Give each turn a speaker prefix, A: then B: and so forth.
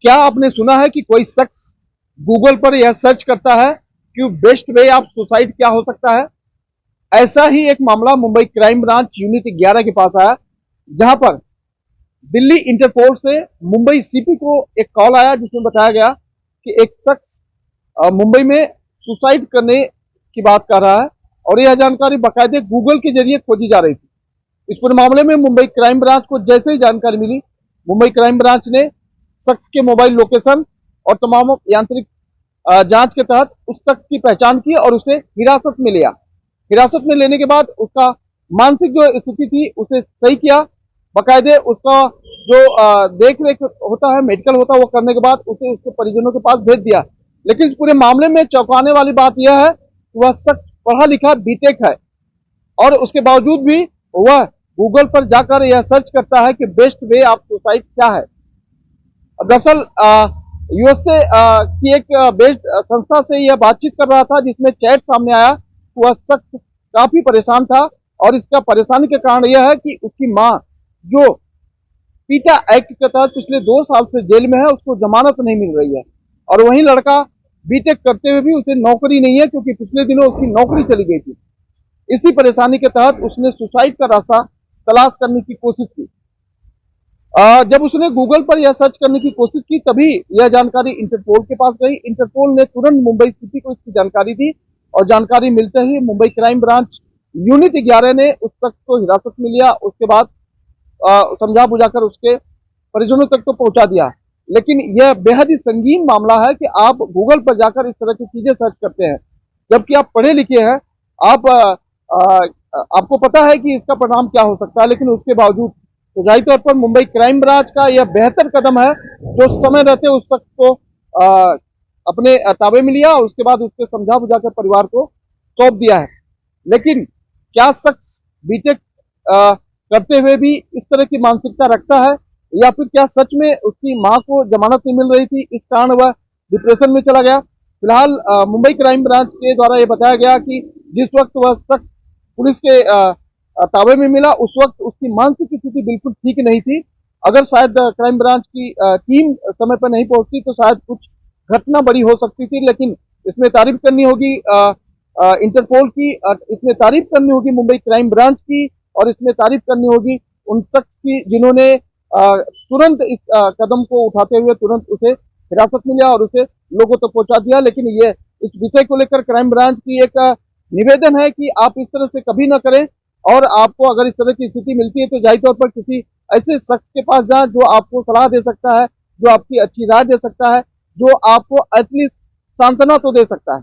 A: क्या आपने सुना है कि कोई शख्स गूगल पर यह सर्च करता है कि बेस्ट वे ऑफ सुसाइड क्या हो सकता है? ऐसा ही एक मामला मुंबई क्राइम ब्रांच यूनिट 11 के पास आया, जहां पर दिल्ली इंटरपोल से मुंबई सीपी को एक कॉल आया जिसमें बताया गया कि एक शख्स मुंबई में सुसाइड करने की बात कर रहा है और यह जानकारी बाकायदे गूगल के जरिए खोजी जा रही थी। इस पूरे मामले में मुंबई क्राइम ब्रांच को जैसे ही जानकारी मिली, मुंबई क्राइम ब्रांच ने शख्स के मोबाइल लोकेशन और तमाम यांत्रिक जांच के तहत उस शख्स की पहचान की और उसे हिरासत में लिया। हिरासत में लेने के बाद उसका मानसिक जो स्थिति थी उसे सही किया। बाकायदे उसका जो देख रेख होता है, मेडिकल होता है, वो करने के बाद उसे उसके परिजनों के पास भेज दिया। लेकिन इस पूरे मामले में चौंकाने वाली बात यह है कि वह शख्स पढ़ा लिखा बीटेक है और उसके बावजूद भी वह गूगल पर जाकर यह सर्च करता है कि बेस्ट वे ऑफ सुसाइड क्या है। दरअसल यूएसए की एक बेस्ड संस्था से यह बातचीत कर रहा था, जिसमें चैट सामने आया। वह शख्स काफी परेशान था और इसका परेशानी का कारण यह है कि उसकी मां, जो पीटा एक्ट के तहत पिछले 2 साल से जेल में है, उसको जमानत नहीं मिल रही है और वहीं लड़का बीटेक करते हुए भी उसे नौकरी नहीं है, क्योंकि पिछले दिनों उसकी नौकरी चली गई थी। इसी परेशानी के तहत उसने सुसाइड का रास्ता तलाश करने की कोशिश की। जब उसने गूगल पर यह सर्च करने की कोशिश की, तभी यह जानकारी इंटरपोल के पास गई। इंटरपोल ने तुरंत मुंबई सिटी को इसकी जानकारी दी और जानकारी मिलते ही मुंबई क्राइम ब्रांच यूनिट 11 ने उस शख्स को हिरासत में लिया। उसके बाद समझा बुझाकर उसके परिजनों तक तो पहुंचा दिया। लेकिन यह बेहद ही संगीन मामला है कि आप गूगल पर जाकर इस तरह की चीजें सर्च करते हैं, जबकि आप पढ़े लिखे हैं, आप आपको पता है कि इसका परिणाम क्या हो सकता है, लेकिन उसके बावजूद तो जाहिर तौर पर मुंबई क्राइम ब्रांच का यह बेहतर कदम है, जो समय रहते उस शख्स को अपने ताबे में लिया और उसके बाद उसके समझा बुझाकर परिवार को सौंप दिया है। लेकिन क्या शख्स बीटेक करते हुए भी इस तरह की मानसिकता रखता है, या फिर क्या सच में उसकी मां को जमानत नहीं मिल रही थी, इस कारण वह डिप्रेशन में चला गया? फिलहाल मुंबई क्राइम ब्रांच के द्वारा यह बताया गया कि जिस वक्त वह शख्स पुलिस के ताबे में मिला, उस वक्त उसकी मानसिक स्थिति बिल्कुल ठीक नहीं थी। अगर शायद क्राइम ब्रांच की टीम समय पर नहीं पहुंचती तो शायद कुछ घटना बड़ी हो सकती थी। लेकिन इसमें तारीफ करनी होगी इंटरपोल की, इसमें तारीफ करनी होगी मुंबई क्राइम ब्रांच की, और इसमें तारीफ करनी होगी उन शख्स की जिन्होंने तुरंत इस कदम को उठाते हुए तुरंत उसे हिरासत में लिया और उसे लोगों तक पहुंचा दिया। लेकिन ये इस विषय को लेकर क्राइम ब्रांच की एक निवेदन है कि आप इस तरह से कभी ना करें, और आपको अगर इस तरह की स्थिति मिलती है तो जाहिर तौर पर किसी ऐसे शख्स के पास जाएं जो आपको सलाह दे सकता है, जो आपकी अच्छी राय दे सकता है, जो आपको एटलीस्ट सांत्वना तो दे सकता है।